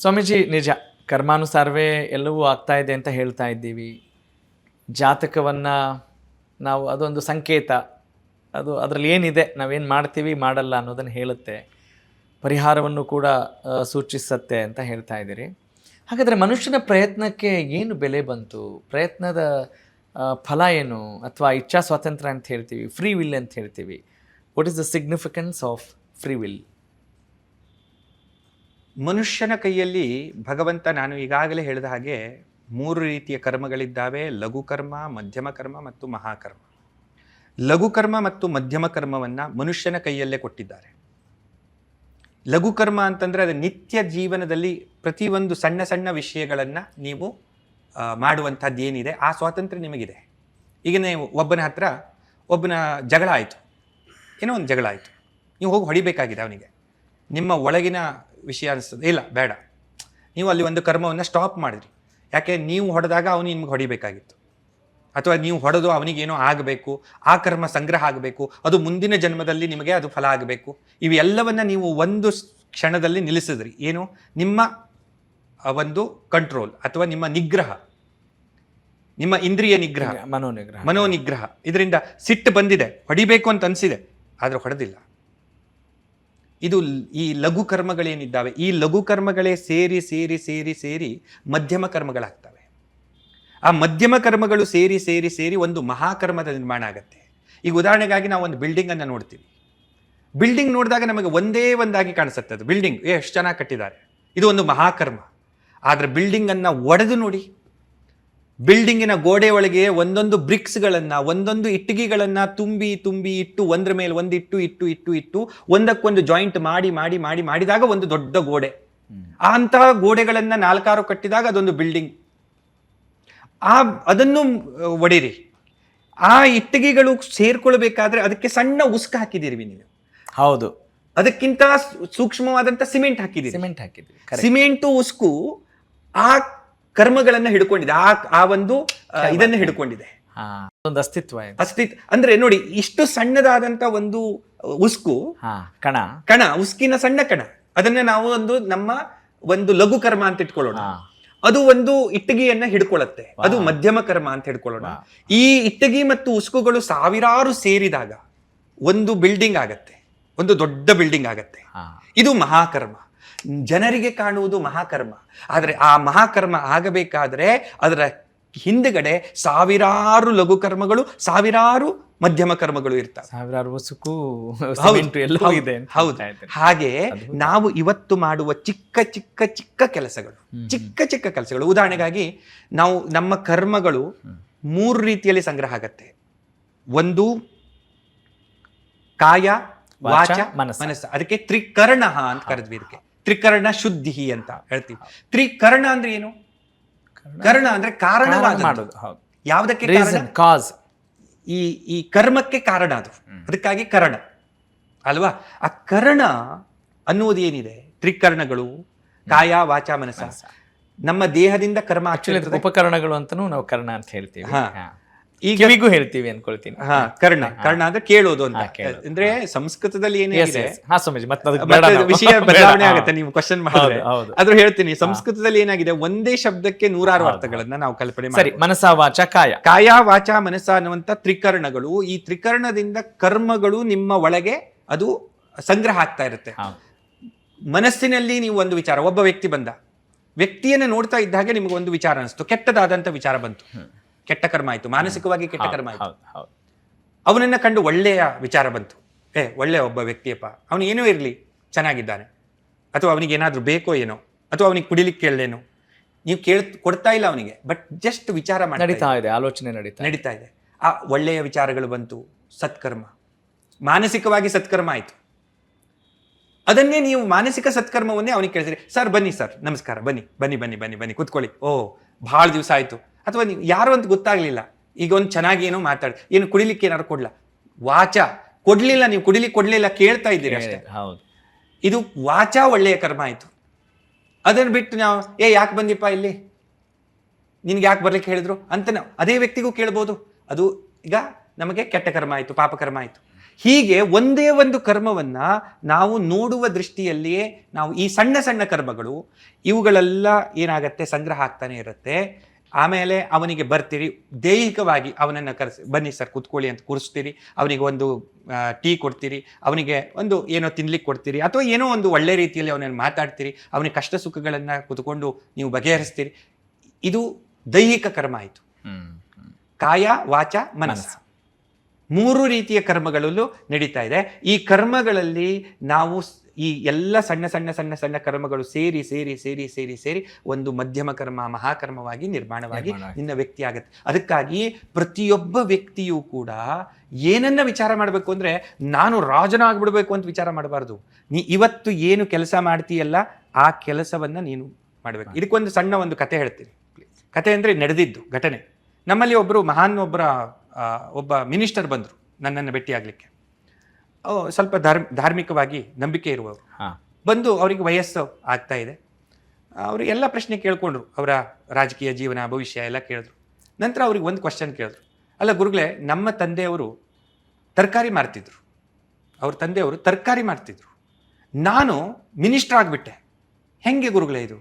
ಸ್ವಾಮೀಜಿ, ನಿಜ ಕರ್ಮಾನುಸಾರವೇ ಎಲ್ಲವೂ ಆಗ್ತಾ ಇದೆ ಅಂತ ಹೇಳ್ತಾ ಇದ್ದೀವಿ. ಜಾತಕವನ್ನು ನಾವು ಅದೊಂದು ಸಂಕೇತ, ಅದು ಅದರಲ್ಲಿ ಏನಿದೆ, ನಾವೇನು ಮಾಡ್ತೀವಿ ಮಾಡಲ್ಲ ಅನ್ನೋದನ್ನು ಹೇಳುತ್ತೆ, ಪರಿಹಾರವನ್ನು ಕೂಡ ಸೂಚಿಸುತ್ತೆ ಅಂತ ಹೇಳ್ತಾ ಇದ್ದೀರಿ. ಹಾಗಾದರೆ ಮನುಷ್ಯನ ಪ್ರಯತ್ನಕ್ಕೆ ಏನು ಬೆಲೆ ಬಂತು? ಪ್ರಯತ್ನದ ಫಲ ಏನು? ಅಥವಾ ಇಚ್ಛಾ ಸ್ವಾತಂತ್ರ್ಯ ಅಂತ ಹೇಳ್ತೀವಿ, ಫ್ರೀ ವಿಲ್ ಅಂತ ಹೇಳ್ತೀವಿ. What is the significance of free will? ಮನುಷ್ಯನ ಕೈಯಲ್ಲಿ ಭಗವಂತ, ನಾನು ಈಗಾಗಲೇ ಹೇಳಿದ ಹಾಗೆ 3 ರೀತಿಯ ಕರ್ಮಗಳಿದ್ದಾವೆ: ಲಘು ಕರ್ಮ, ಮಧ್ಯಮ ಕರ್ಮ ಮತ್ತು ಮಹಾಕರ್ಮ. ಲಘು ಕರ್ಮ ಮತ್ತು ಮಧ್ಯಮ ಕರ್ಮವನ್ನು ಮನುಷ್ಯನ ಕೈಯಲ್ಲೇ ಕೊಟ್ಟಿದ್ದಾರೆ. ಲಘು ಕರ್ಮ ಅಂತಂದರೆ ಅದು ನಿತ್ಯ ಜೀವನದಲ್ಲಿ ಪ್ರತಿಯೊಂದು ಸಣ್ಣ ಸಣ್ಣ ವಿಷಯಗಳನ್ನು ನೀವು ಮಾಡುವಂಥದ್ದು ಏನಿದೆ ಆ ಸ್ವಾತಂತ್ರ್ಯ ನಿಮಗಿದೆ. ಈಗ ನೀವು ಒಬ್ಬನ ಜಗಳ ಆಯಿತು, ಏನೋ ಒಂದು ಜಗಳ ಆಯಿತು, ನೀವು ಹೋಗಿ ಹೊಡಿಬೇಕಾಗಿದೆ ಅವನಿಗೆ. ನಿಮ್ಮ ಒಳಗಿನ ವಿಷಯ ಅನಿಸ್ತದೆ, ಇಲ್ಲ ಬೇಡ, ನೀವು ಅಲ್ಲಿ ಒಂದು ಕರ್ಮವನ್ನು ಸ್ಟಾಪ್ ಮಾಡಿದ್ರಿ. ಯಾಕೆ? ನೀವು ಹೊಡೆದಾಗ ಅವನು ನಿಮ್ಗೆ ಹೊಡಿಬೇಕಾಗಿತ್ತು, ಅಥವಾ ನೀವು ಹೊಡೆದು ಅವನಿಗೇನೋ ಆಗಬೇಕು, ಆ ಕರ್ಮ ಸಂಗ್ರಹ ಆಗಬೇಕು, ಅದು ಮುಂದಿನ ಜನ್ಮದಲ್ಲಿ ನಿಮಗೆ ಅದು ಫಲ ಆಗಬೇಕು. ಇವೆಲ್ಲವನ್ನು ನೀವು ಒಂದು ಕ್ಷಣದಲ್ಲಿ ನಿಲ್ಲಿಸಿದ್ರಿ. ಏನು? ನಿಮ್ಮ ಒಂದು ಕಂಟ್ರೋಲ್ ಅಥವಾ ನಿಮ್ಮ ನಿಗ್ರಹ, ನಿಮ್ಮ ಇಂದ್ರಿಯ ನಿಗ್ರಹ, ಮನೋನಿಗ್ರಹ. ಇದರಿಂದ ಸಿಟ್ಟು ಬಂದಿದೆ, ಹೊಡಿಬೇಕು ಅಂತ ಅನಿಸಿದೆ, ಆದರೆ ಹೊಡೆದಿಲ್ಲ. ಇದು ಈ ಲಘು ಕರ್ಮಗಳೇನಿದ್ದಾವೆ, ಈ ಲಘು ಕರ್ಮಗಳೇ ಸೇರಿ ಸೇರಿ ಸೇರಿ ಸೇರಿ ಮಧ್ಯಮ ಕರ್ಮಗಳಾಗ್ತವೆ. ಆ ಮಧ್ಯಮ ಕರ್ಮಗಳು ಸೇರಿ ಸೇರಿ ಸೇರಿ ಒಂದು ಮಹಾಕರ್ಮದ ನಿರ್ಮಾಣ ಆಗುತ್ತೆ. ಈಗ ಉದಾಹರಣೆಗಾಗಿ ನಾವು ಒಂದು ಬಿಲ್ಡಿಂಗನ್ನು ನೋಡ್ತೀವಿ. ಬಿಲ್ಡಿಂಗ್ ನೋಡಿದಾಗ ನಮಗೆ ಒಂದೇ ಒಂದಾಗಿ ಕಾಣಿಸುತ್ತೆ, ಅದು ಬಿಲ್ಡಿಂಗ್ ಎಷ್ಟು ಚೆನ್ನಾಗಿ ಕಟ್ಟಿದ್ದಾರೆ, ಇದು ಒಂದು ಮಹಾಕರ್ಮ. ಆದರೆ ಬಿಲ್ಡಿಂಗನ್ನು ಒಡೆದು ನೋಡಿ, ಬಿಲ್ಡಿಂಗಿನ ಗೋಡೆ ಒಳಗೆ ಒಂದೊಂದು ಬ್ರಿಕ್ಸ್ಗಳನ್ನು, ಒಂದೊಂದು ಇಟ್ಟಿಗೆಗಳನ್ನು ತುಂಬಿ ತುಂಬಿ ಇಟ್ಟು, ಒಂದ್ರ ಮೇಲೆ ಒಂದು ಇಟ್ಟು ಇಟ್ಟು ಇಟ್ಟು ಇಟ್ಟು ಒಂದಕ್ಕೊಂದು ಜಾಯಿಂಟ್ ಮಾಡಿ ಮಾಡಿ ಮಾಡಿ ಮಾಡಿದಾಗ ಒಂದು ದೊಡ್ಡ ಗೋಡೆ. ಅಂತಹ ಗೋಡೆಗಳನ್ನು 4-6 ಕಟ್ಟಿದಾಗ ಅದೊಂದು ಬಿಲ್ಡಿಂಗ್. ಅದನ್ನು ಒಡಿರಿ. ಆ ಇಟ್ಟಿಗೆಗಳು ಸೇರ್ಕೊಳ್ಬೇಕಾದ್ರೆ ಅದಕ್ಕೆ ಸಣ್ಣ ಉಸ್ಕು ಹಾಕಿದ್ದೀರಿ ನೀವು. ಹೌದು, ಅದಕ್ಕಿಂತ ಸೂಕ್ಷ್ಮವಾದಂಥ ಸಿಮೆಂಟ್ ಹಾಕಿದ್ದೀರಿ. ಸಿಮೆಂಟು ಉಸ್ಕು ಆ ಕರ್ಮಗಳನ್ನು ಹಿಡ್ಕೊಂಡಿದೆ, ಆ ಒಂದು ಇದನ್ನು ಹಿಡ್ಕೊಂಡಿದೆ. ಅಸ್ತಿತ್ವ ಅಂದ್ರೆ ನೋಡಿ, ಇಷ್ಟು ಸಣ್ಣದಾದಂತ ಒಂದು ಉಸ್ಕು, ಕಣ, ಉಸ್ಕಿನ ಸಣ್ಣ ಕಣ, ಅದನ್ನ ನಾವು ನಮ್ಮ ಒಂದು ಲಘು ಕರ್ಮ ಅಂತ ಇಟ್ಕೊಳ್ಳೋಣ. ಅದು ಒಂದು ಇಟ್ಟಿಗೆಯನ್ನ ಹಿಡ್ಕೊಳ್ಳುತ್ತೆ, ಅದು ಮಧ್ಯಮ ಕರ್ಮ ಅಂತ ಹಿಡ್ಕೊಳ್ಳೋಣ. ಈ ಇಟ್ಟಿಗೆ ಮತ್ತು ಉಸ್ಕುಗಳು ಸಾವಿರಾರು ಸೇರಿದಾಗ ಒಂದು ಬಿಲ್ಡಿಂಗ್ ಆಗತ್ತೆ, ಒಂದು ದೊಡ್ಡ ಬಿಲ್ಡಿಂಗ್ ಆಗತ್ತೆ. ಇದು ಮಹಾಕರ್ಮ. ಜನರಿಗೆ ಕಾಣುವುದು ಮಹಾಕರ್ಮ. ಆದರೆ ಆ ಮಹಾಕರ್ಮ ಆಗಬೇಕಾದ್ರೆ ಅದರ ಹಿಂದುಗಡೆ ಸಾವಿರಾರು ಲಘು ಕರ್ಮಗಳು, ಸಾವಿರಾರು ಮಧ್ಯಮ ಕರ್ಮಗಳು ಇರ್ತವೆ, ಸಾವಿರಾರು ಉಸುಕು. ಹೌದು. ಹಾಗೆ ನಾವು ಇವತ್ತು ಮಾಡುವ ಚಿಕ್ಕ ಚಿಕ್ಕ ಚಿಕ್ಕ ಕೆಲಸಗಳು, ಚಿಕ್ಕ ಚಿಕ್ಕ ಕೆಲಸಗಳು, ಉದಾಹರಣೆಗಾಗಿ ನಾವು ನಮ್ಮ ಕರ್ಮಗಳು 3 ರೀತಿಯಲ್ಲಿ ಸಂಗ್ರಹ ಆಗತ್ತೆ. ಒಂದು ಕಾಯ, ವಾಚ, ಮನಸ್ಸು. ಅದಕ್ಕೆ ತ್ರಿಕರ್ಣ ಅಂತ ಕರೆದ್ವಿ. ಇದಕ್ಕೆ ತ್ರಿಕರ್ಣ ಶುದ್ಧಿ ಅಂತ ಹೇಳ್ತೀವಿ. ತ್ರಿಕರ್ಣ ಅಂದ್ರೆ ಏನು? ಕರ್ಣ ಅಂದ್ರೆ ಕಾರಣವಾದ, ಯಾವುದಕ್ಕೆ ಕಾಸ್, ಈ ಕರ್ಮಕ್ಕೆ ಕಾರಣ, ಅದು ಅದಕ್ಕಾಗಿ ಕರ್ಣ ಅಲ್ವಾ? ಆ ಕರ್ಣ ಅನ್ನುವುದು ಏನಿದೆ, ತ್ರಿಕರ್ಣಗಳು ಕಾಯ, ವಾಚ, ಮನಸ್ಸ, ನಮ್ಮ ದೇಹದಿಂದ ಕರ್ಮ ಉಪಕರಣಗಳು ಅಂತಾನೂ ನಾವು ಕರ್ಣ ಅಂತ ಹೇಳ್ತೀವಿ. ಈಗಿಗೂ ಹೇಳ್ತೀವಿ ಅನ್ಕೊಳ್ತೀನಿ. ಕರ್ಣ ಅಂದ್ರೆ ಕೇಳೋದು ಅಂತ. ಅಂದ್ರೆ ಸಂಸ್ಕೃತದಲ್ಲಿ ಏನಿದೆ, ವಿಷಯ ಬದಲಾವಣೆ ಆಗುತ್ತೆ ನೀವು ಕ್ವಶನ್ ಮಾಡಿದ್ರೆ. ಆದ್ರೂ ಹೇಳ್ತೀನಿ, ಸಂಸ್ಕೃತದಲ್ಲಿ ಏನಾಗಿದೆ, ಒಂದೇ ಶಬ್ದಕ್ಕೆ 100 ಅರ್ಥಗಳನ್ನ ನಾವು ಕಲ್ಪನೆ ಮಾಡಿ. ಮನಸ, ವಾಚ, ಕಾಯ, ಕಾಯ, ವಾಚ, ಮನಸ ಅನ್ನುವಂತ ತ್ರಿಕರ್ಣಗಳು. ಈ ತ್ರಿಕರ್ಣದಿಂದ ಕರ್ಮಗಳು ನಿಮ್ಮ ಒಳಗೆ ಅದು ಸಂಗ್ರಹ ಆಗ್ತಾ ಇರುತ್ತೆ. ಮನಸ್ಸಿನಲ್ಲಿ ನೀವು ಒಂದು ವಿಚಾರ, ಒಬ್ಬ ವ್ಯಕ್ತಿ ಬಂದ, ವ್ಯಕ್ತಿಯನ್ನ ನೋಡ್ತಾ ಇದ್ದಾಗ ನಿಮ್ಗೆ ಒಂದು ವಿಚಾರ ಅನಿಸ್ತು, ಕೆಟ್ಟದಾದಂತ ವಿಚಾರ ಬಂತು, ಕೆಟ್ಟ ಕರ್ಮ ಆಯ್ತು, ಮಾನಸಿಕವಾಗಿ ಕೆಟ್ಟ ಕರ್ಮ ಆಯ್ತು. ಅವನನ್ನ ಕಂಡು ಒಳ್ಳೆಯ ವಿಚಾರ ಬಂತು, ಒಳ್ಳೆಯ ಒಬ್ಬ ವ್ಯಕ್ತಿಯಪ್ಪ, ಅವನು ಏನೋ ಇರಲಿ ಚೆನ್ನಾಗಿದ್ದಾನೆ, ಅಥವಾ ಅವನಿಗೆ ಏನಾದ್ರೂ ಬೇಕೋ ಏನೋ, ಅಥವಾ ಅವನಿಗೆ ಕುಡಿಲಿಕ್ಕೆ ಕೇಳಲೇನೋ, ನೀವು ಕೊಡ್ತಾ ಇಲ್ಲ ಅವನಿಗೆ, ಬಟ್ ಜಸ್ಟ್ ವಿಚಾರ ನಡೀತಾ ಇದೆ, ಆಲೋಚನೆ ನಡೀತಾ ಇದೆ. ಆ ಒಳ್ಳೆಯ ವಿಚಾರಗಳು ಬಂತು, ಸತ್ಕರ್ಮ, ಮಾನಸಿಕವಾಗಿ ಸತ್ಕರ್ಮ ಆಯ್ತು. ಅದನ್ನೇ ನೀವು ಮಾನಸಿಕ ಸತ್ಕರ್ಮವನ್ನೇ ಅವನಿಗೆ ಕೇಳಿದ್ರಿ, ಸರ್ ಬನ್ನಿ ಸರ್, ನಮಸ್ಕಾರ, ಬನ್ನಿ ಬನ್ನಿ ಬನ್ನಿ ಬನ್ನಿ ಬನ್ನಿ ಕೂತ್ಕೊಳ್ಳಿ, ಬಹಳ ದಿವಸ ಆಯ್ತು. ಅಥವಾ ನೀವು ಯಾರು ಅಂತ ಗೊತ್ತಾಗ್ಲಿಲ್ಲ, ಈಗ ಒಂದು ಚೆನ್ನಾಗಿ ಏನೋ ಮಾತಾಡಿ, ಏನು ಕುಡಿಲಿಕ್ಕೆ ಏನಾದ್ರು ಕೊಡ್ಲಾ, ವಾಚ ಕೊಡ್ಲಿಲ್ಲ, ನೀವು ಕುಡಿಲಿಕ್ಕೆ ಕೊಡ್ಲಿಲ್ಲ, ಕೇಳ್ತಾ ಇದ್ದೀರಿ ಅಷ್ಟೇ. ಇದು ವಾಚ ಒಳ್ಳೆಯ ಕರ್ಮ ಆಯ್ತು. ಅದನ್ನ ಬಿಟ್ಟು ನಾವು ಯಾಕೆ ಬಂದಿಪ್ಪ ಇಲ್ಲಿ, ನಿನ್ಗೆ ಯಾಕೆ ಬರ್ಲಿಕ್ಕೆ ಹೇಳಿದ್ರು ಅಂತ ನಾವು ಅದೇ ವ್ಯಕ್ತಿಗೂ ಕೇಳ್ಬೋದು. ಅದು ಈಗ ನಮಗೆ ಕೆಟ್ಟ ಕರ್ಮ ಆಯ್ತು, ಪಾಪಕರ್ಮ ಆಯ್ತು. ಹೀಗೆ ಒಂದೇ ಒಂದು ಕರ್ಮವನ್ನ ನಾವು ನೋಡುವ ದೃಷ್ಟಿಯಲ್ಲಿಯೇ ನಾವು ಈ ಸಣ್ಣ ಸಣ್ಣ ಕರ್ಮಗಳು ಇವುಗಳೆಲ್ಲ ಏನಾಗತ್ತೆ ಸಂಗ್ರಹ ಆಗ್ತಾನೆ ಇರುತ್ತೆ. ಆಮೇಲೆ ಅವನಿಗೆ ಬರ್ತೀರಿ, ದೈಹಿಕವಾಗಿ ಅವನನ್ನು ಕರೆಸಿ, ಬನ್ನಿ ಸರ್ ಕೂತ್ಕೊಳ್ಳಿ ಅಂತ ಕೂರಿಸ್ತೀರಿ, ಅವನಿಗೆ ಒಂದು ಟೀ ಕೊಡ್ತೀರಿ, ಅವನಿಗೆ ಒಂದು ಏನೋ ತಿನ್ಲಿಕ್ಕೆ ಕೊಡ್ತೀರಿ, ಅಥವಾ ಏನೋ ಒಂದು ಒಳ್ಳೆ ರೀತಿಯಲ್ಲಿ ಅವನನ್ನು ಮಾತಾಡ್ತೀರಿ, ಅವನಿಗೆ ಕಷ್ಟ ಸುಖಗಳನ್ನು ಕೂತ್ಕೊಂಡು ನೀವು ಬಗೆಹರಿಸ್ತೀರಿ. ಇದು ದೈಹಿಕ ಕರ್ಮ ಆಯಿತು. ಕಾಯ ವಾಚ ಮನಸ್ಸು, ಮೂರು ರೀತಿಯ ಕರ್ಮಗಳಲ್ಲೂ ನಡೀತಾ ಇದೆ. ಈ ಕರ್ಮಗಳಲ್ಲಿ ನಾವು ಈ ಎಲ್ಲ ಸಣ್ಣ ಸಣ್ಣ ಸಣ್ಣ ಸಣ್ಣ ಕರ್ಮಗಳು ಸೇರಿ ಸೇರಿ ಸೇರಿ ಸೇರಿ ಸೇರಿ ಒಂದು ಮಧ್ಯಮ ಕರ್ಮ ಮಹಾಕರ್ಮವಾಗಿ ನಿರ್ಮಾಣವಾಗಿ ನಿನ್ನ ವ್ಯಕ್ತಿ ಆಗುತ್ತೆ. ಅದಕ್ಕಾಗಿ ಪ್ರತಿಯೊಬ್ಬ ವ್ಯಕ್ತಿಯೂ ಕೂಡ ಏನನ್ನ ವಿಚಾರ ಮಾಡಬೇಕು ಅಂದ್ರೆ, ನಾನು ರಾಜನಾಗ್ಬಿಡ್ಬೇಕು ಅಂತ ವಿಚಾರ ಮಾಡಬಾರ್ದು. ನೀ ಇವತ್ತು ಏನು ಕೆಲಸ ಮಾಡ್ತೀಯಲ್ಲ ಆ ಕೆಲಸವನ್ನ ನೀನು ಮಾಡಬೇಕು. ಇದಕ್ಕೊಂದು ಸಣ್ಣ ಒಂದು ಕತೆ ಹೇಳ್ತೀನಿ. ಕತೆ ಅಂದ್ರೆ ನಡೆದಿದ್ದು ಘಟನೆ. ನಮ್ಮಲ್ಲಿ ಒಬ್ಬ ಮಿನಿಸ್ಟರ್ ಬಂದರು ನನ್ನನ್ನು ಭೇಟಿಯಾಗಲಿಕ್ಕೆ. ಸ್ವಲ್ಪ ಧಾರ್ಮಿಕವಾಗಿ ನಂಬಿಕೆ ಇರುವವರು ಬಂದು, ಅವರಿಗೆ ವಯಸ್ಸು ಆಗ್ತಾ ಇದೆ. ಅವರು ಎಲ್ಲ ಪ್ರಶ್ನೆ ಕೇಳ್ಕೊಂಡ್ರು, ಅವರ ರಾಜಕೀಯ ಜೀವನ ಭವಿಷ್ಯ ಎಲ್ಲ ಕೇಳಿದ್ರು. ನಂತರ ಅವ್ರಿಗೆ ಒಂದು ಕ್ವಶನ್ ಕೇಳಿದ್ರು, ಅಲ್ಲ ಗುರುಗಳೇ, ನಮ್ಮ ತಂದೆಯವರು ತರಕಾರಿ ಮಾರ್ತಿದ್ರು, ಅವ್ರ ತಂದೆಯವರು ತರಕಾರಿ ಮಾರ್ತಿದ್ರು, ನಾನು ಮಿನಿಸ್ಟರ್ ಆಗಿಬಿಟ್ಟೆ, ಹೆಂಗೆ ಗುರುಗಳೇ ಇದು?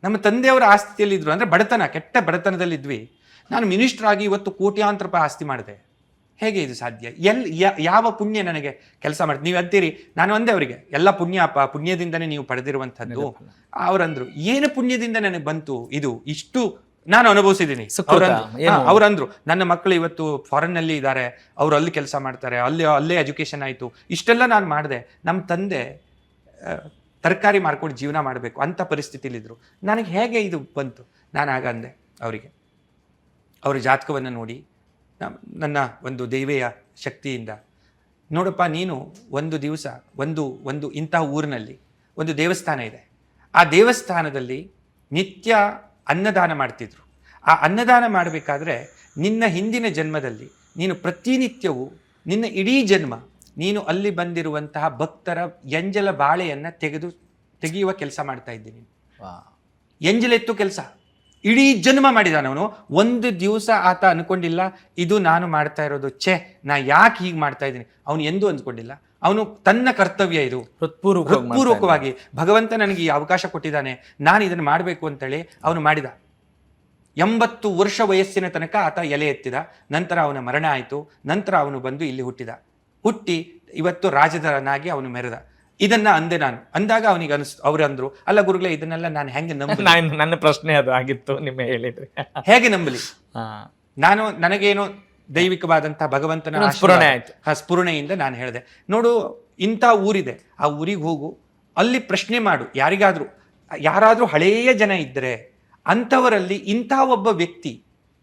ನಮ್ಮ ತಂದೆಯವರ ಆಸ್ತಿಯಲ್ಲಿ ಇದ್ರು, ಅಂದ್ರೆ ಬಡತನ, ಕೆಟ್ಟ ಬಡತನದಲ್ಲಿದ್ವಿ, ನಾನು ಮಿನಿಸ್ಟರ್ ಆಗಿ ಇವತ್ತು ಕೋಟ್ಯಾಂತರ ರೂಪಾಯಿ ಆಸ್ತಿ ಮಾಡಿದೆ, ಹೇಗೆ ಇದು ಸಾಧ್ಯ? ಯಾವ ಪುಣ್ಯ ನನಗೆ ಕೆಲಸ ಮಾಡ್ತೀವಿ? ನೀವು ಅಂತೀರಿ, ನಾನು ಅಂದೆ ಅವರಿಗೆ, ಎಲ್ಲ ಪುಣ್ಯ ಅಪ್ಪ, ಪುಣ್ಯದಿಂದನೇ ನೀವು ಪಡೆದಿರುವಂಥದ್ದು. ಅವರಂದ್ರು, ಏನು ಪುಣ್ಯದಿಂದ ನನಗೆ ಬಂತು ಇದು? ಇಷ್ಟು ನಾನು ಅನುಭವಿಸಿದ್ದೀನಿ. ಅವರಂದ್ರು, ನನ್ನ ಮಕ್ಕಳು ಇವತ್ತು ಫಾರಿನ್ ನಲ್ಲಿ ಇದ್ದಾರೆ, ಅವರು ಅಲ್ಲಿ ಕೆಲಸ ಮಾಡ್ತಾರೆ, ಅಲ್ಲೇ ಎಜುಕೇಶನ್ ಆಯಿತು, ಇಷ್ಟೆಲ್ಲ ನಾನು ಮಾಡಿದೆ. ನಮ್ಮ ತಂದೆ ತರಕಾರಿ ಮಾರ್ಕೊಂಡು ಜೀವನ ಮಾಡಬೇಕು ಅಂತ ಪರಿಸ್ಥಿತಿಲಿದ್ರು, ನನಗೆ ಹೇಗೆ ಇದು ಬಂತು? ನಾನು ಆಗ ಅಂದೆ ಅವರಿಗೆ, ಅವರ ಜಾತಕವನ್ನು ನೋಡಿ, ನನ್ನ ಒಂದು ದೈವೇಯ ಶಕ್ತಿಯಿಂದ, ನೋಡಪ್ಪ, ನೀನು ಒಂದು ದಿವಸ ಒಂದು ಇಂಥ ಊರಿನಲ್ಲಿ ಒಂದು ದೇವಸ್ಥಾನ ಇದೆ, ಆ ದೇವಸ್ಥಾನದಲ್ಲಿ ನಿತ್ಯ ಅನ್ನದಾನ ಮಾಡ್ತಿದ್ರು. ಆ ಅನ್ನದಾನ ಮಾಡಬೇಕಾದ್ರೆ ನಿನ್ನ ಹಿಂದಿನ ಜನ್ಮದಲ್ಲಿ ನೀನು ಪ್ರತಿನಿತ್ಯವೂ ನಿನ್ನ ಇಡೀ ಜನ್ಮ ನೀನು ಅಲ್ಲಿ ಬಂದಿರುವಂತಹ ಭಕ್ತರ ಎಂಜಲ ಬಾಳೆಯನ್ನು ತೆಗೆಯುವ ಕೆಲಸ ಮಾಡ್ತಾ ಇದ್ದೀನಿ. ಎಂಜಲೆತ್ತು ಕೆಲಸ ಇಡೀ ಜನ್ಮ ಮಾಡಿದಾನವನು. ಒಂದು ದಿವಸ ಆತ ಅನ್ಕೊಂಡಿಲ್ಲ, ಇದು ನಾನು ಮಾಡ್ತಾ ಇರೋದು ನಾ ಯಾಕೆ ಹೀಗೆ ಮಾಡ್ತಾ ಇದ್ದೀನಿ, ಅವನು ಎಂದೂ ಅಂದ್ಕೊಂಡಿಲ್ಲ. ಅವನು ತನ್ನ ಕರ್ತವ್ಯ, ಇದು ಹೃತ್ಪೂರ್ವಕವಾಗಿ ಭಗವಂತ ನನಗೆ ಈ ಅವಕಾಶ ಕೊಟ್ಟಿದ್ದಾನೆ, ನಾನು ಇದನ್ನು ಮಾಡಬೇಕು ಅಂತೇಳಿ ಅವನು ಮಾಡಿದ. 80 ವರ್ಷ ವಯಸ್ಸಿನ ತನಕ ಆತ ಎಲೆ ಎತ್ತಿದ. ನಂತರ ಅವನ ಮರಣ ಆಯಿತು. ನಂತರ ಅವನು ಬಂದು ಇಲ್ಲಿ ಹುಟ್ಟಿ ಇವತ್ತು ರಾಜಧನಾಗಿ ಅವನು ಮೆರೆದ. ಇದನ್ನ ಅಂದೆ ನಾನು. ಅಂದಾಗ ಅವನಿಗೆ ಅವ್ರು ಅಂದ್ರು, ಅಲ್ಲ ಗುರುಗಳೇ, ಇದನ್ನೆಲ್ಲ ನಾನು ಹೆಂಗೆ ನಂಬಲಿ? ನನ್ನ ಪ್ರಶ್ನೆ ಅದು ಆಗಿತ್ತು, ನಿಮ್ಮ ಹೇಳಿದ್ರಿ. ಹೇಗೆ ನಂಬಲಿ? ನನಗೇನೋ ದೈವಿಕವಾದಂತಹ ಭಗವಂತನ ಸ್ಫುರಣೆಯಿಂದ ನಾನು ಹೇಳಿದೆ, ನೋಡು, ಇಂಥ ಊರಿದೆ, ಆ ಊರಿಗೆ ಹೋಗು, ಅಲ್ಲಿ ಪ್ರಶ್ನೆ ಮಾಡು, ಯಾರಾದ್ರೂ ಹಳೆಯ ಜನ ಇದ್ದರೆ ಅಂಥವರಲ್ಲಿ ಇಂಥ ಒಬ್ಬ ವ್ಯಕ್ತಿ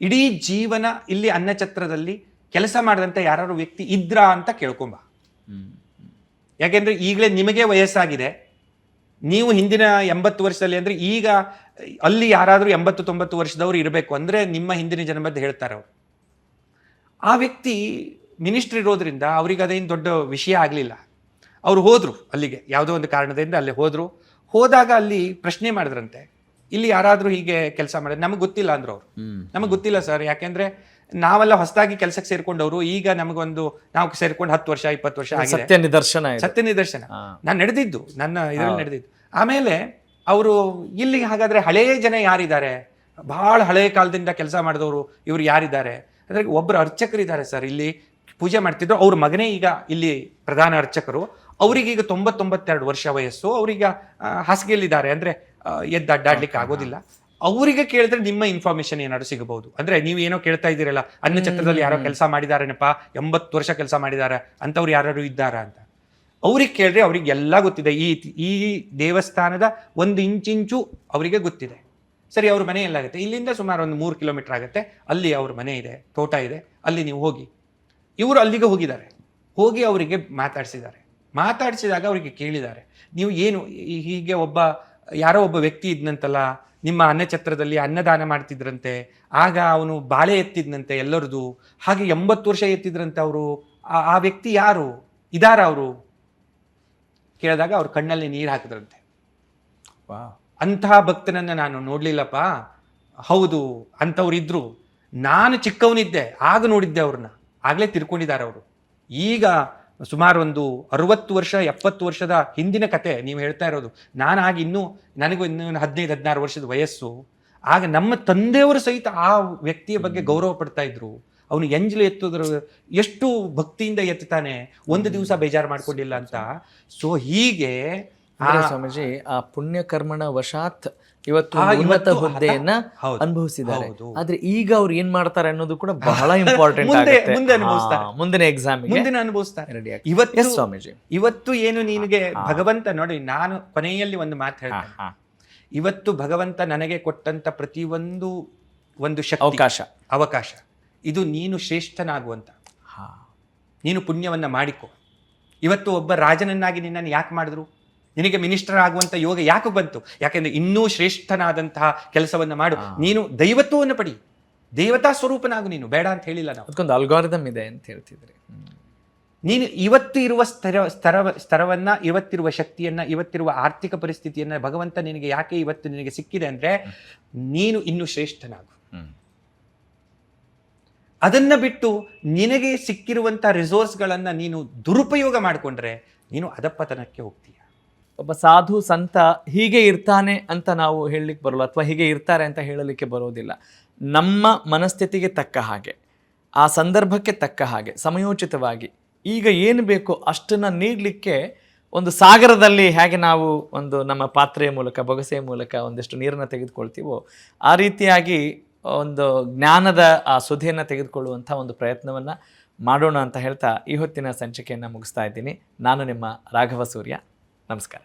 ಇಡೀ ಜೀವನ ಇಲ್ಲಿ ಅನ್ನಛತ್ರದಲ್ಲಿ ಕೆಲಸ ಮಾಡಿದಂಥ ಯಾರು ವ್ಯಕ್ತಿ ಇದ್ರಾ ಅಂತ ಕೇಳ್ಕೊಂಬ. ಯಾಕೆಂದ್ರೆ ಈಗಲೇ ನಿಮಗೆ ವಯಸ್ಸಾಗಿದೆ, ನೀವು ಹಿಂದಿನ 80 ವರ್ಷದಲ್ಲಿ ಅಂದ್ರೆ ಈಗ ಅಲ್ಲಿ ಯಾರಾದ್ರೂ 80-90 ವರ್ಷದವ್ರು ಇರಬೇಕು ಅಂದ್ರೆ ನಿಮ್ಮ ಹಿಂದಿನ ಜನ್ಮದ್ದು ಹೇಳ್ತಾರೆ ಅವರು. ಆ ವ್ಯಕ್ತಿ ಮಿನಿಸ್ಟರ್ ಇರೋದ್ರಿಂದ ಅವ್ರಿಗೆ ಅದೇನು ದೊಡ್ಡ ವಿಷಯ ಆಗಲಿಲ್ಲ. ಅವ್ರು ಹೋದ್ರು ಅಲ್ಲಿಗೆ, ಯಾವುದೋ ಒಂದು ಕಾರಣದಿಂದ ಅಲ್ಲಿ ಹೋದಾಗ ಅಲ್ಲಿ ಪ್ರಶ್ನೆ ಮಾಡಿದ್ರಂತೆ, ಇಲ್ಲಿ ಯಾರಾದ್ರೂ ಹೀಗೆ ಕೆಲಸ ಮಾಡಿದ್ರೆ? ನಮಗೆ ಗೊತ್ತಿಲ್ಲ ಅಂದ್ರು ಅವರು. ನಮಗೆ ಗೊತ್ತಿಲ್ಲ ಸರ್, ಯಾಕೆಂದ್ರೆ ನಾವೆಲ್ಲ ಹೊಸದಾಗಿ ಕೆಲಸಕ್ಕೆ ಸೇರ್ಕೊಂಡವರು, ಈಗ ನಾವು ಸೇರ್ಕೊಂಡು 10 ವರ್ಷ 20 ವರ್ಷ ಆಗಿದೆ. ಸತ್ಯ ನಿದರ್ಶನ ನಾನು ನಡೆದಿದ್ದು, ನನ್ನ ಇದರಲ್ಲಿ ನಡೆದಿದ್ದು. ಆಮೇಲೆ ಅವರು ಇಲ್ಲಿ ಹಾಗಾದ್ರೆ ಹಳೆಯ ಜನ ಯಾರಿದ್ದಾರೆ, ಬಹಳ ಹಳೆಯ ಕಾಲದಿಂದ ಕೆಲಸ ಮಾಡಿದವರು ಇವ್ರು ಯಾರಿದ್ದಾರೆ ಅಂದ್ರೆ, ಒಬ್ಬರು ಅರ್ಚಕರಿದ್ದಾರೆ ಸರ್, ಇಲ್ಲಿ ಪೂಜೆ ಮಾಡ್ತಿದ್ರು, ಅವ್ರ ಮಗನೇ ಈಗ ಇಲ್ಲಿ ಪ್ರಧಾನ ಅರ್ಚಕರು, ಅವ್ರಿಗೀಗ 90-92 ವರ್ಷ ವಯಸ್ಸು, ಅವ್ರೀಗ ಹಾಸಿಗೆಯಲ್ಲಿದ್ದಾರೆ, ಅಂದ್ರೆ ಎದ್ದು ಅಡ್ಡಾಡ್ಲಿಕ್ಕೆ ಆಗೋದಿಲ್ಲ. ಅವರಿಗೆ ಕೇಳಿದ್ರೆ ನಿಮ್ಮ ಇನ್ಫಾರ್ಮೇಶನ್ ಏನಾದ್ರು ಸಿಗಬಹುದು. ಅಂದ್ರೆ ನೀವು ಏನೋ ಕೇಳ್ತಾ ಇದ್ದೀರಲ್ಲ, ಅನ್ನಛತ್ರದಲ್ಲಿ ಯಾರೋ ಕೆಲಸ ಮಾಡಿದಾರೇನಪ್ಪ, 80 ವರ್ಷ ಕೆಲಸ ಮಾಡಿದ್ದಾರೆ ಅಂತವ್ರು ಯಾರು ಇದ್ದಾರಾ ಅಂತ ಅವ್ರಿಗೆ ಕೇಳಿದ್ರೆ ಅವ್ರಿಗೆ ಎಲ್ಲ ಗೊತ್ತಿದೆ. ಈ ದೇವಸ್ಥಾನದ 1 ಇಂಚಿಂಚು ಅವರಿಗೆ ಗೊತ್ತಿದೆ. ಸರಿ, ಅವ್ರ ಮನೆ ಎಲ್ಲಾಗುತ್ತೆ, ಇಲ್ಲಿಂದ ಸುಮಾರು ಒಂದು 3 ಕಿಲೋಮೀಟರ್ ಆಗುತ್ತೆ, ಅಲ್ಲಿ ಅವ್ರ ಮನೆ ಇದೆ, ತೋಟ ಇದೆ, ಅಲ್ಲಿ ನೀವು ಹೋಗಿ. ಇವರು ಅಲ್ಲಿಗೆ ಹೋಗಿದ್ದಾರೆ, ಹೋಗಿ ಅವರಿಗೆ ಮಾತಾಡಿಸಿದಾಗ ಅವರಿಗೆ ಕೇಳಿದ್ದಾರೆ, ನೀವು ಏನು ಹೀಗೆ ಯಾರೋ ಒಬ್ಬ ವ್ಯಕ್ತಿ ಇದ್ನಂತಲ್ಲ, ನಿಮ್ಮ ಅನ್ನಛತ್ರದಲ್ಲಿ ಅನ್ನದಾನ ಮಾಡ್ತಿದ್ರಂತೆ, ಆಗ ಅವನು ಬಾಳೆ ಎತ್ತಿದ್ನಂತೆ ಎಲ್ಲರದು, ಹಾಗೆ 80 ವರ್ಷ ಎತ್ತಿದ್ರಂತೆ ಅವರು, ಆ ವ್ಯಕ್ತಿ ಯಾರು ಇದಾರ ಅವರು ಕೇಳಿದಾಗ ಅವ್ರ ಕಣ್ಣಲ್ಲಿ ನೀರು ಹಾಕಿದ್ರಂತೆ. ಅಂತಹ ಭಕ್ತನನ್ನ ನಾನು ನೋಡ್ಲಿಲ್ಲಪ್ಪ. ಹೌದು, ಅಂಥವ್ರು ಇದ್ರು, ನಾನು ಚಿಕ್ಕವನಿದ್ದೆ ಆಗ ನೋಡಿದ್ದೆ ಅವ್ರನ್ನ, ಆಗ್ಲೇ ತಿರ್ಕೊಂಡಿದ್ದಾರೆ ಅವರು, ಈಗ ಸುಮಾರು ಒಂದು 60 ವರ್ಷ 70 ವರ್ಷದ ಹಿಂದಿನ ಕತೆ ನೀವು ಹೇಳ್ತಾ ಇರೋದು. ನಾನಾಗಿ ನನಗೂ ಇನ್ನೂ 15-16 ವರ್ಷದ ವಯಸ್ಸು. ಆಗ ನಮ್ಮ ತಂದೆಯವರು ಸಹಿತ ಆ ವ್ಯಕ್ತಿಯ ಬಗ್ಗೆ ಗೌರವ ಪಡ್ತಾ ಇದ್ರು. ಅವನು ಎಂಜಲು ಎತ್ತುದ್ರ ಎಷ್ಟು ಭಕ್ತಿಯಿಂದ ಎತ್ತಾನೆ, ಒಂದು ದಿವಸ ಬೇಜಾರು ಮಾಡ್ಕೊಂಡಿಲ್ಲ ಅಂತ. ಸೊ ಹೀಗೆ ಸ್ವಾಮೀಜಿ ಆ ಪುಣ್ಯ ಕರ್ಮಣ ವಶಾತ್ ಇವತ್ತು ಉನ್ನತ ಹುದ್ದೆಯನ್ನ ಅನುಭವಿಸಿದ್ದಾರೆ. ಆದ್ರೆ ಈಗ ಅವ್ರು ಏನ್ ಮಾಡ್ತಾರೆ ಅನ್ನೋದು ಕೂಡ ಬಹಳ ಇಂಪಾರ್ಟೆಂಟ್ ಆಗುತ್ತೆ. ಮುಂದಿನ ಎಕ್ಸಾಮ್ ಮುಂದಿನ ಅನುಭವಿಸ್ತಾರೆ. ಸ್ವಾಮೀಜಿ ಇವತ್ತು ಏನು ನಿನಗೆ ಭಗವಂತ ನೋಡಿ, ನಾನು ಕೊನೆಯಲ್ಲಿ ಒಂದು ಮಾತು ಹೇಳ್ತೇನೆ. ಇವತ್ತು ಭಗವಂತ ನನಗೆ ಕೊಟ್ಟಂತ ಪ್ರತಿಯೊಂದು ಶಕ್ತಿ, ಅವಕಾಶ ಇದು ನೀನು ಶ್ರೇಷ್ಠನಾಗುವಂತ, ನೀನು ಪುಣ್ಯವನ್ನ ಮಾಡಿಕೊ. ಇವತ್ತು ಒಬ್ಬ ರಾಜನನ್ನಾಗಿ ನಿನ್ನನ್ನು ಯಾಕೆ ಮಾಡಿದ್ರು? ನಿನಗೆ ಮಿನಿಸ್ಟರ್ ಆಗುವಂತ ಯೋಗ ಯಾಕೆ ಬಂತು? ಯಾಕೆಂದ್ರೆ ಇನ್ನೂ ಶ್ರೇಷ್ಠನಾದಂತಹ ಕೆಲಸವನ್ನ ಮಾಡು. ನೀನು ದೈವತ್ವವನ್ನು ಪಡಿ, ದೇವತಾ ಸ್ವರೂಪನಾಗು. ನೀನು ಬೇಡ ಅಂತ ಹೇಳಿಲ್ಲ ನಾವು. ಅದಕ್ಕೊಂದು ಅಲ್ಗಾರಿದಮ್ ಇದೆ ಅಂತ ಹೇಳ್ತಿದ್ರಿ. ನೀನು ಇವತ್ತು ಇರುವ ಸ್ತರವನ್ನ, ಇವತ್ತಿರುವ ಶಕ್ತಿಯನ್ನ, ಇವತ್ತಿರುವ ಆರ್ಥಿಕ ಪರಿಸ್ಥಿತಿಯನ್ನ ಭಗವಂತ ನಿನಗೆ ಯಾಕೆ ಇವತ್ತು ನಿನಗೆ ಸಿಕ್ಕಿದೆ ಅಂದ್ರೆ ನೀನು ಇನ್ನೂ ಶ್ರೇಷ್ಠನಾಗು. ಅದನ್ನ ಬಿಟ್ಟು ನಿನಗೆ ಸಿಕ್ಕಿರುವಂತ ರಿಸೋರ್ಸ್ಗಳನ್ನ ನೀನು ದುರುಪಯೋಗ ಮಾಡಿಕೊಂಡ್ರೆ ನೀನು ಅಧಪತನಕ್ಕೆ ಹೋಗ್ತೀಯ. ಒಬ್ಬ ಸಾಧು ಸಂತ ಹೀಗೆ ಇರ್ತಾನೆ ಅಂತ ನಾವು ಹೇಳಲಿಕ್ಕೆ ಬರೋಲ್ಲ, ಅಥವಾ ಹೀಗೆ ಇರ್ತಾರೆ ಅಂತ ಹೇಳಲಿಕ್ಕೆ ಬರೋದಿಲ್ಲ. ನಮ್ಮ ಮನಸ್ಥಿತಿಗೆ ತಕ್ಕ ಹಾಗೆ, ಆ ಸಂದರ್ಭಕ್ಕೆ ತಕ್ಕ ಹಾಗೆ ಸಮಯೋಚಿತವಾಗಿ ಈಗ ಏನು ಬೇಕೋ ಅಷ್ಟನ್ನು ನೀಡಲಿಕ್ಕೆ ಒಂದು ಸಾಗರದಲ್ಲಿ ಹೇಗೆ ನಾವು ಒಂದು ನಮ್ಮ ಪಾತ್ರೆಯ ಮೂಲಕ, ಬೊಗಸೆಯ ಮೂಲಕ ಒಂದಿಷ್ಟು ನೀರನ್ನು ತೆಗೆದುಕೊಳ್ತೀವೋ ಆ ರೀತಿಯಾಗಿ ಒಂದು ಜ್ಞಾನದ ಆ ಸುಧೆಯನ್ನು ತೆಗೆದುಕೊಳ್ಳುವಂಥ ಒಂದು ಪ್ರಯತ್ನವನ್ನು ಮಾಡೋಣ ಅಂತ ಹೇಳ್ತಾ ಈ ಹೊತ್ತಿನ ಸಂಚಿಕೆಯನ್ನು ಮುಗಿಸ್ತಾ ಇದ್ದೀನಿ. ನಾನು ನಿಮ್ಮ ರಾಘವ ಸೂರ್ಯ. ನಮಸ್ಕಾರ.